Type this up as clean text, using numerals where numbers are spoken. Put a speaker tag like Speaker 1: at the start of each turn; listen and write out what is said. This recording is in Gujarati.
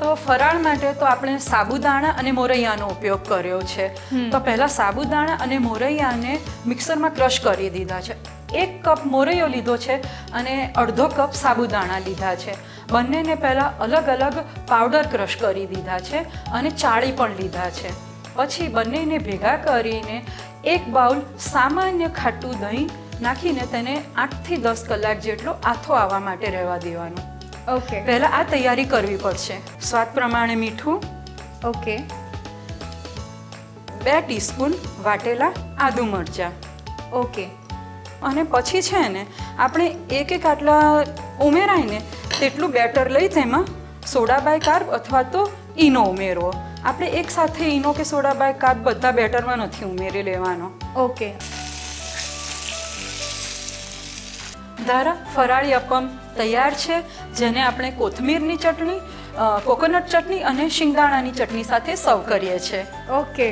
Speaker 1: તો ફરાળ માટે તો આપણે સાબુદાણા અને મોરૈયાનો ઉપયોગ કર્યો છે. તો પહેલાં સાબુદાણા અને મોરૈયાને મિક્સરમાં ક્રશ કરી દીધા છે. 1 કપ મોરૈયો લીધો છે અને અડધો કપ સાબુદાણા લીધા છે. બંનેને પહેલાં અલગ અલગ પાવડર ક્રશ કરી દીધા છે અને ચાળી પણ લીધા છે. પછી બંનેને ભેગા કરીને 1 બાઉલ સામાન્ય ખાટું દહીં નાખીને તેને 8 થી 10 કલાક જેટલો આથો આવવા માટે રહેવા દેવાનું.
Speaker 2: ઓકે.
Speaker 1: પહેલાં આ તૈયારી કરવી પડશે. સ્વાદ પ્રમાણે મીઠું.
Speaker 2: ઓકે.
Speaker 1: 2 ટીસ્પૂન વાટેલા આદુ મરચાં.
Speaker 2: ઓકે.
Speaker 1: અને પછી છે ને આપણે એક આટલા ઉમેરાય ને તેટલું બેટર લઈ તેમાં સોડા બાયકાર્બ અથવા તો ઈનો ઉમેરવો. આપણે એકસાથે ઈનો કે સોડા બાયકાર્બ બધા બેટરમાં નથી ઉમેરી લેવાનો.
Speaker 2: ઓકે.
Speaker 1: ધારા ફરાળી અપમ તૈયાર છે, જેને આપણે કોથમીરની ચટણી, કોકોનટ ચટણી અને શિંગદાણાની ચટણી સાથે સર્વ કરીએ છીએ.
Speaker 2: ઓકે.